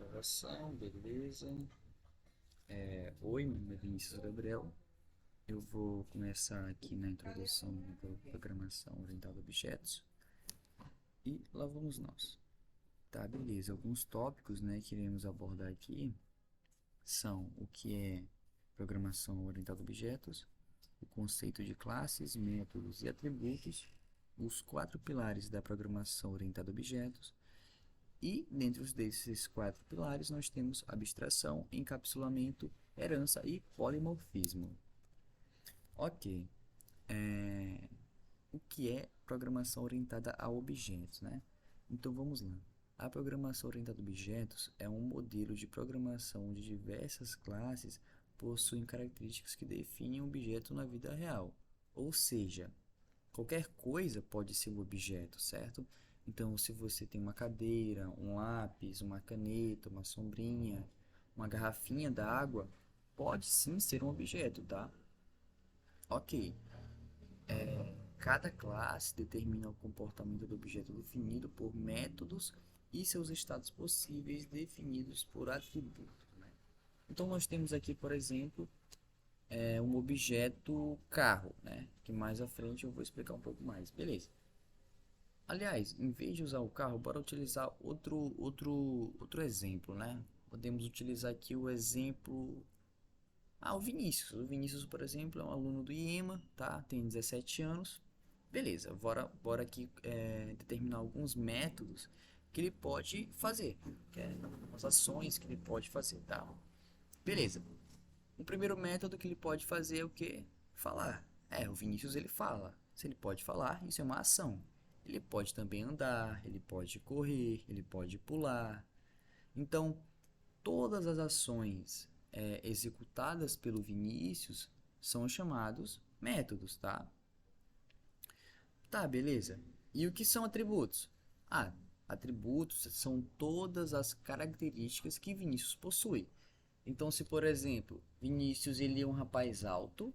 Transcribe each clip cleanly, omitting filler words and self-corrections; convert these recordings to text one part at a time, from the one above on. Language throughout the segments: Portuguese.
Gravação, beleza. Oi, meu nome é Vinícius Gabriel. Eu vou começar aqui na introdução da programação orientada a objetos. E lá vamos nós. Tá, beleza. Alguns tópicos, né, que iremos abordar aqui são o que é programação orientada a objetos, o conceito de classes, métodos e atributos, os quatro pilares da programação orientada a objetos. E dentro desses quatro pilares nós temos abstração, encapsulamento, herança e polimorfismo. Ok. O que é programação orientada a objetos, né? Então vamos lá. A programação orientada a objetos é um modelo de programação onde diversas classes possuem características que definem um objeto na vida real. Ou seja, qualquer coisa pode ser um objeto, certo? Então, se você tem uma cadeira, um lápis, uma caneta, uma sombrinha, uma garrafinha d'água, pode sim ser um objeto, tá? Ok. Cada classe determina o comportamento do objeto definido por métodos e seus estados possíveis definidos por atributos, né? Então, nós temos aqui, por exemplo, um objeto carro, né? Que mais à frente eu vou explicar um pouco mais. Beleza. Aliás, em vez de usar o carro, bora utilizar outro exemplo, né? Podemos utilizar aqui o exemplo... o Vinícius. O Vinícius, por exemplo, é um aluno do IEMA, tá? Tem 17 anos. Beleza, bora aqui determinar alguns métodos que ele pode fazer. As ações que ele pode fazer, tá? Beleza. O primeiro método que ele pode fazer é o quê? Falar. O Vinícius ele fala. Se ele pode falar, isso é uma ação. Ele pode também andar, ele pode correr, ele pode pular. Então, todas as ações executadas pelo Vinícius são chamados métodos, tá? Tá, beleza. E o que são atributos? Atributos são todas as características que Vinícius possui. Então, se por exemplo, Vinícius ele é um rapaz alto,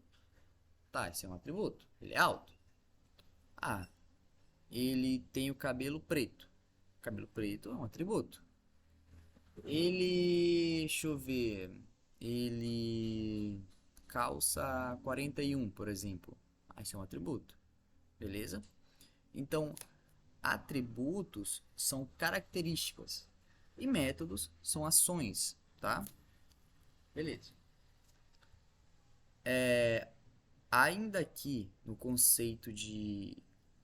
tá, esse é um atributo. Ele é alto. Ah, ele tem o cabelo preto. Cabelo preto é um atributo. Deixa eu ver, ele calça 41, por exemplo. Esse é um atributo, beleza? Então, atributos são características e métodos são ações, tá? Beleza. Ainda aqui no conceito de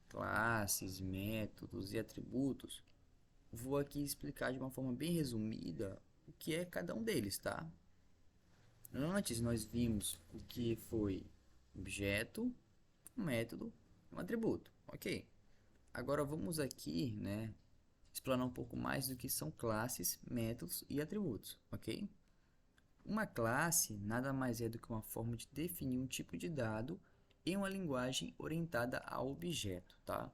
classes, métodos e atributos, vou aqui explicar de uma forma bem resumida o que é cada um deles, tá? Antes nós vimos o que foi objeto, um método, um atributo, ok? Agora vamos aqui, né, explorar um pouco mais do que são classes, métodos e atributos, ok? Uma classe nada mais é do que uma forma de definir um tipo de dado em uma linguagem orientada ao objeto, tá?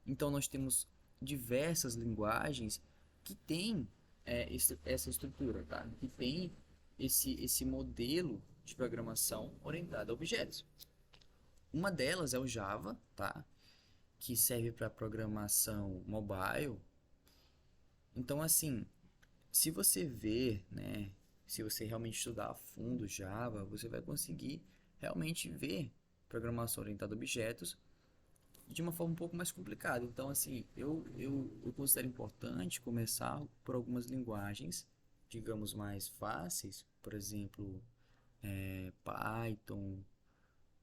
Então nós temos diversas linguagens que têm essa estrutura, tá? Que tem esse modelo de programação orientada a objetos. Uma delas é o Java, tá? Que serve para programação mobile. Então, assim, se você ver, né, se você realmente estudar a fundo Java, você vai conseguir realmente ver programação orientada a objetos de uma forma um pouco mais complicada. Então, assim, eu considero importante começar por algumas linguagens, digamos, mais fáceis, por exemplo, Python,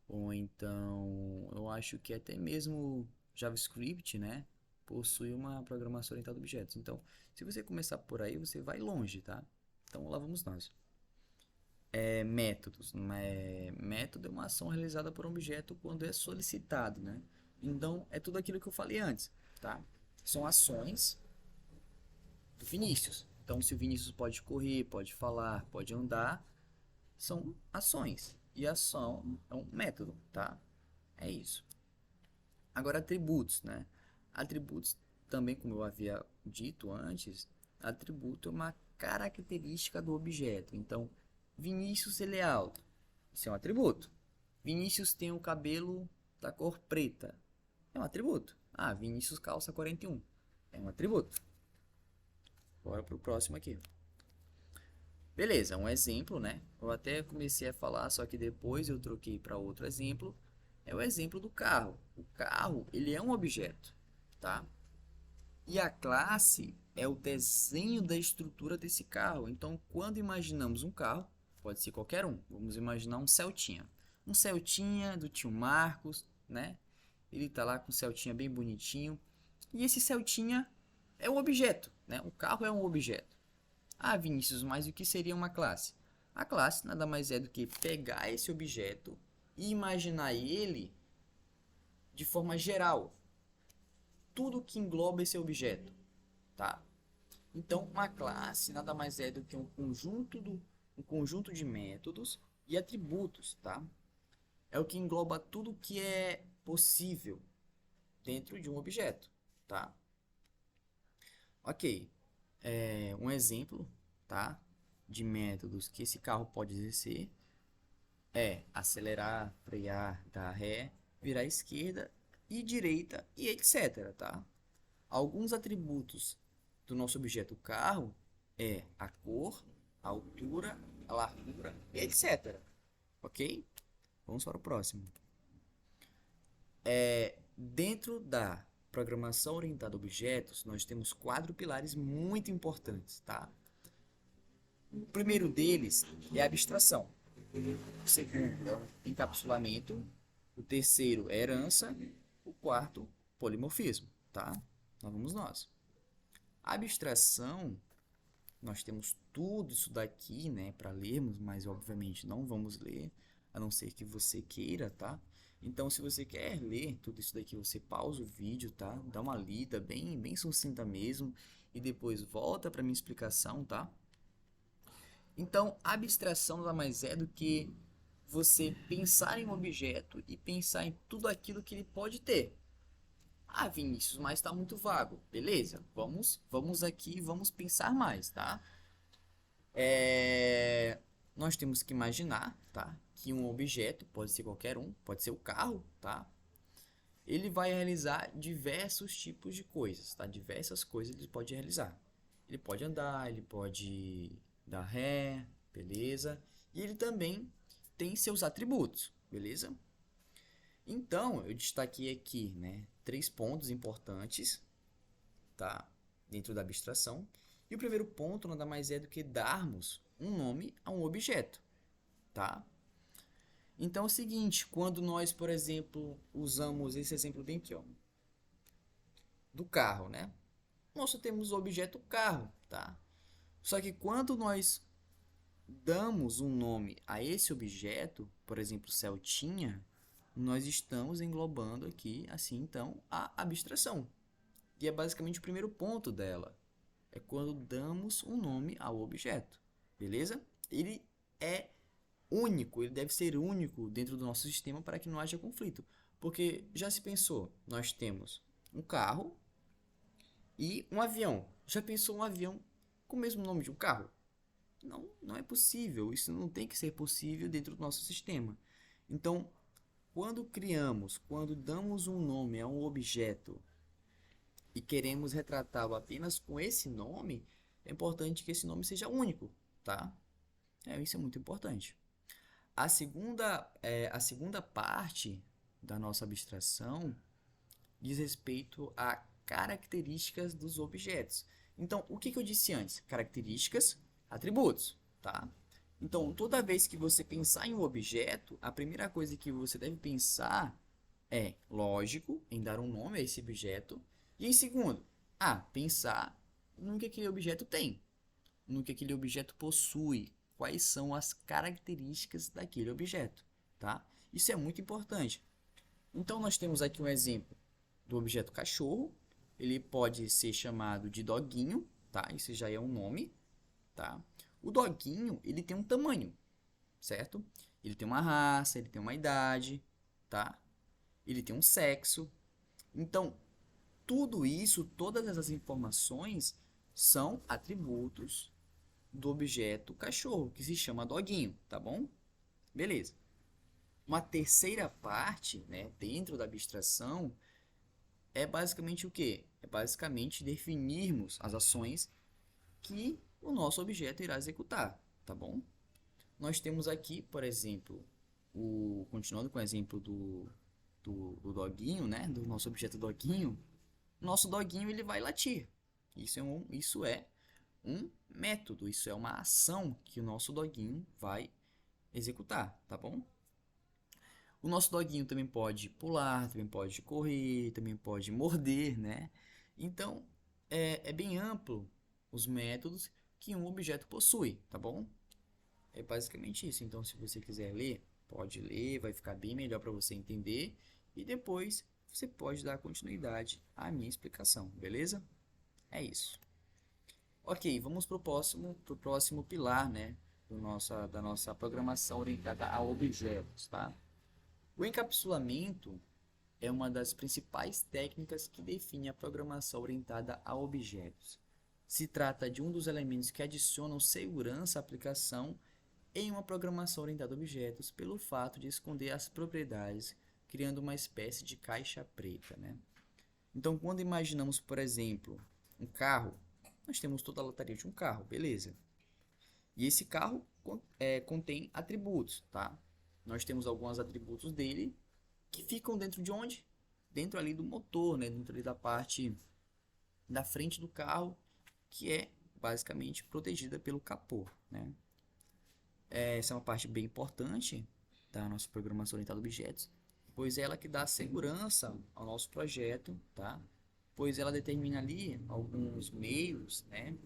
ou então eu acho que até mesmo JavaScript, né, possui uma programação orientada a objetos. Então, se você começar por aí, você vai longe, tá? Então, lá vamos nós. Métodos. Método é uma ação realizada por um objeto quando é solicitado, né? Então, é tudo aquilo que eu falei antes, tá? São ações do Vinícius. Então, se o Vinícius pode correr, pode falar, pode andar, são ações. E ação é um método, tá? É isso. Agora, atributos, né? Atributos, também como eu havia dito antes, atributo é uma característica do objeto. Então, Vinícius ele é alto. Isso é um atributo. Vinícius tem o cabelo da cor preta. É um atributo. Vinícius calça 41. É um atributo. Bora pro próximo aqui. Beleza, um exemplo, né? Eu até comecei a falar, só que depois eu troquei para outro exemplo. É o exemplo do carro. O carro, ele é um objeto, tá? E a classe é o desenho da estrutura desse carro. Então, quando imaginamos um carro, pode ser qualquer um. Vamos imaginar um Celtinha. Um Celtinha do tio Marcos, né? Ele tá lá com o Celtinha bem bonitinho. E esse Celtinha é um objeto, né? O carro é um objeto. Ah, Vinícius, mas o que seria uma classe? A classe nada mais é do que pegar esse objeto e imaginar ele de forma geral. Tudo que engloba esse objeto, tá? Então, uma classe nada mais é do que um conjunto de métodos e atributos, tá? É o que engloba tudo que é possível dentro de um objeto, tá? Ok, um exemplo, tá? De métodos que esse carro pode exercer é acelerar, frear, dar ré, virar à esquerda e direita e etc, tá? Alguns atributos do nosso objeto carro é a cor, a altura, a largura, etc. Ok? Vamos para o próximo. Dentro da programação orientada a objetos, nós temos 4 pilares muito importantes, tá? O primeiro deles é a abstração. O segundo é o encapsulamento. O terceiro é herança. O quarto, polimorfismo, tá? Então vamos nós. A abstração, nós temos tudo isso daqui, né, para lermos, mas obviamente não vamos ler, a não ser que você queira, tá? Então, se você quer ler tudo isso daqui, você pausa o vídeo, tá? Dá uma lida bem sucinta mesmo e depois volta para minha explicação, tá? Então, a abstração nada mais é do que você pensar em um objeto e pensar em tudo aquilo que ele pode ter. Ah, Vinícius, mas está muito vago. Beleza, vamos aqui, vamos pensar mais, tá? Nós temos que imaginar, tá? Que um objeto, pode ser qualquer um, pode ser o carro, tá? Ele vai realizar diversos tipos de coisas, tá? Diversas coisas ele pode realizar. Ele pode andar, ele pode dar ré, beleza? E ele também tem seus atributos, beleza? Então, eu destaquei aqui, né, 3 pontos importantes, tá? Dentro da abstração. E o primeiro ponto nada mais é do que darmos um nome a um objeto, tá? Então é o seguinte, quando nós, por exemplo, usamos esse exemplo bem aqui, ó, do carro, né? Nós só temos o objeto carro, tá? Só que quando nós damos um nome a esse objeto, por exemplo, Celtinha, nós estamos englobando aqui, assim, então, a abstração. E é basicamente o primeiro ponto dela. É quando damos um nome ao objeto, beleza? Ele é único, ele deve ser único dentro do nosso sistema para que não haja conflito. Porque já se pensou, nós temos um carro e um avião. Já pensou um avião com o mesmo nome de um carro? Não, não é possível. Isso não tem que ser possível dentro do nosso sistema. Então, quando damos um nome a um objeto e queremos retratá-lo apenas com esse nome, é importante que esse nome seja único, tá? Isso é muito importante. A segunda parte da nossa abstração diz respeito a características dos objetos. Então, o que eu disse antes? Características, atributos, tá? Então, toda vez que você pensar em um objeto, a primeira coisa que você deve pensar é, lógico, em dar um nome a esse objeto. E em segundo, pensar no que aquele objeto tem, no que aquele objeto possui, quais são as características daquele objeto, tá? Isso é muito importante. Então, nós temos aqui um exemplo do objeto cachorro. Ele pode ser chamado de doguinho, tá? Isso já é um nome, tá? O doguinho, ele tem um tamanho, certo? Ele tem uma raça, ele tem uma idade, tá? Ele tem um sexo. Então, tudo isso, todas essas informações são atributos do objeto cachorro, que se chama doguinho, tá bom? Beleza. Uma terceira parte, né, dentro da abstração, é basicamente o quê? É basicamente definirmos as ações que o nosso objeto irá executar, tá bom? Nós temos aqui, por exemplo, continuando com o exemplo do doguinho, né? Do nosso objeto doguinho. Nosso doguinho ele vai latir. Isso é um método, isso é uma ação que o nosso doguinho vai executar, tá bom? O nosso doguinho também pode pular, também pode correr, também pode morder, né? Então, é bem amplo os métodos que um objeto possui, tá bom? É basicamente isso. Então, se você quiser ler, pode ler, vai ficar bem melhor para você entender. E depois você pode dar continuidade à minha explicação, beleza? É isso. Ok, vamos para o próximo pilar, né? Da nossa programação orientada a objetos, tá? O encapsulamento é uma das principais técnicas que define a programação orientada a objetos. Se trata de um dos elementos que adicionam segurança à aplicação em uma programação orientada a objetos pelo fato de esconder as propriedades, criando uma espécie de caixa preta, né? Então, quando imaginamos, por exemplo, um carro, nós temos toda a lataria de um carro, beleza? E esse carro contém atributos, tá? Nós temos alguns atributos dele que ficam dentro de onde? Dentro ali do motor, né? Dentro ali da parte da frente do carro, que é basicamente protegida pelo capô, né? Essa é uma parte bem importante da nossa programação orientada a objetos, pois é ela que dá segurança ao nosso projeto, tá? Pois ela determina ali alguns meios, né,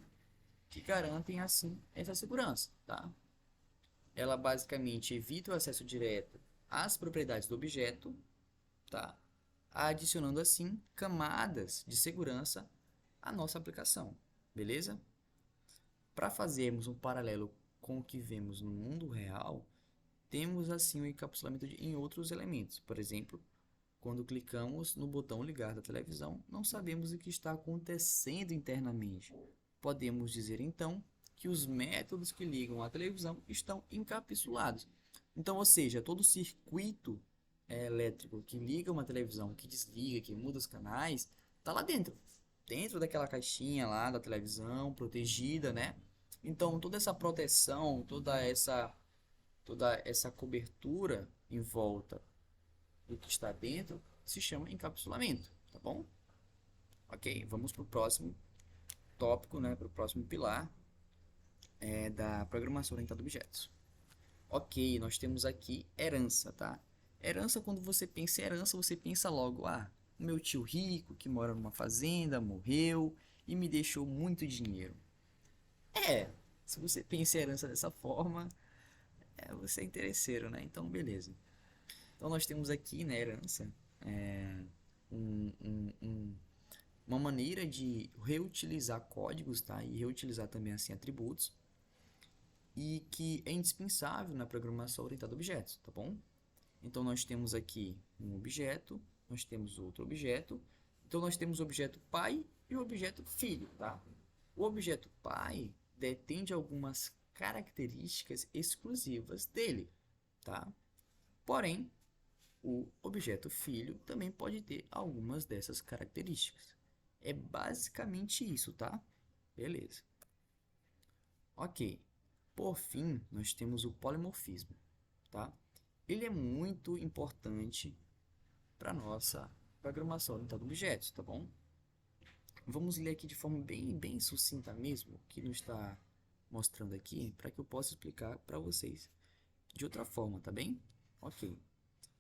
que garantem assim essa segurança, tá? Ela basicamente evita o acesso direto às propriedades do objeto, tá? Adicionando assim camadas de segurança à nossa aplicação, beleza? Para fazermos um paralelo com o que vemos no mundo real, temos assim o encapsulamento em outros elementos. Por exemplo, quando clicamos no botão ligar da televisão, não sabemos o que está acontecendo internamente. Podemos dizer então que os métodos que ligam a televisão estão encapsulados. Então, ou seja, todo o circuito elétrico que liga uma televisão, que desliga, que muda os canais, está lá dentro. Dentro daquela caixinha lá da televisão, protegida, né? Então, toda essa proteção, toda essa cobertura em volta do que está dentro se chama encapsulamento, tá bom? Ok, vamos para o próximo tópico, né? Para o próximo pilar da programação orientada a objetos. Ok, nós temos aqui herança, tá? Herança, quando você pensa em herança, você pensa logo, o meu tio rico que mora numa fazenda morreu e me deixou muito dinheiro. Se você pensa em herança dessa forma, você é interesseiro, né? Então, beleza. Então, nós temos aqui na herança um, um, um, uma maneira de reutilizar códigos, tá? E reutilizar também assim atributos e que é indispensável na programação orientada a objetos, tá bom? Então nós temos aqui um objeto, nós temos outro objeto, então nós temos o objeto pai e o objeto filho, tá? O objeto pai detém de algumas características exclusivas dele, tá? Porém, o objeto filho também pode ter algumas dessas características. É basicamente isso, tá? Beleza. Ok. Por fim, nós temos o polimorfismo, tá? Ele é muito importante para nossa programação orientada a objetos, tá bom? Vamos ler aqui de forma bem sucinta mesmo, o que nos está mostrando aqui, para que eu possa explicar para vocês de outra forma, tá bem? Ok.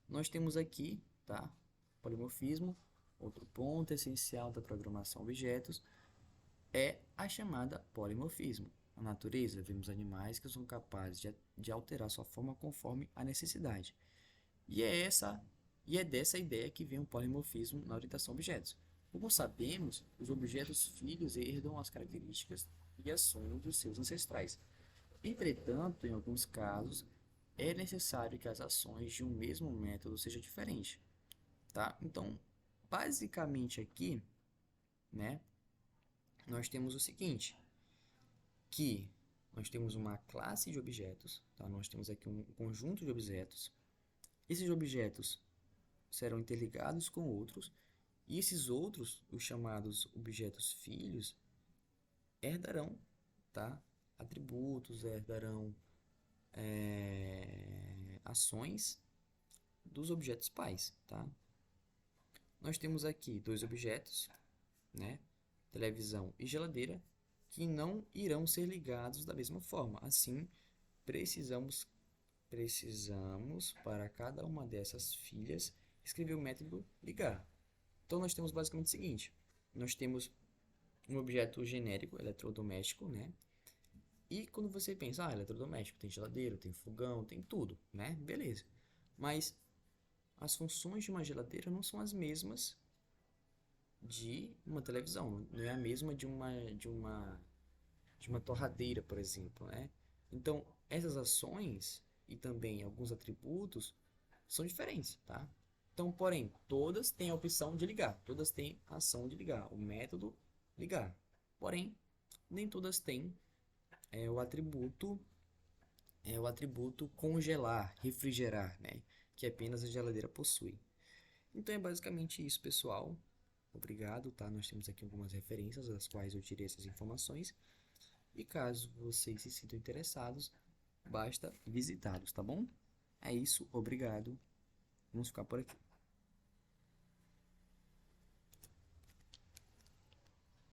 Nós temos aqui, tá? Polimorfismo. Outro ponto essencial da programação objetos é a chamada polimorfismo. Na natureza, vemos animais que são capazes de alterar sua forma conforme a necessidade. E é dessa ideia que vem o polimorfismo na orientação a objetos. Como sabemos, os objetos filhos herdam as características e ações dos seus ancestrais. Entretanto, em alguns casos, é necessário que as ações de um mesmo método sejam diferentes, tá? Então, basicamente aqui, né, nós temos o seguinte, que nós temos uma classe de objetos, tá? Nós temos aqui um conjunto de objetos. Esses objetos serão interligados com outros, e esses outros, os chamados objetos filhos, herdarão, tá? atributos, herdarão ações dos objetos pais, tá? Nós temos aqui dois objetos, né? Televisão e geladeira, que não irão ser ligados da mesma forma. Assim, precisamos para cada uma dessas filhas escrever o método ligar. Então nós temos basicamente o seguinte: nós temos um objeto genérico, eletrodoméstico, né? E quando você pensa, eletrodoméstico, tem geladeira, tem fogão, tem tudo, né? Beleza. Mas as funções de uma geladeira não são as mesmas de uma televisão, não é a mesma de uma torradeira, por exemplo, né? Então, essas ações e também alguns atributos são diferentes, tá? Então, porém, todas têm a opção de ligar, todas têm a ação de ligar, o método ligar. Porém, nem todas têm o atributo congelar, refrigerar, né? Que apenas a geladeira possui. Então é basicamente isso, pessoal. Obrigado, tá? Nós temos aqui algumas referências das quais eu tirei essas informações. E caso vocês se sintam interessados, basta visitá-los, tá bom? É isso, obrigado. Vamos ficar por aqui.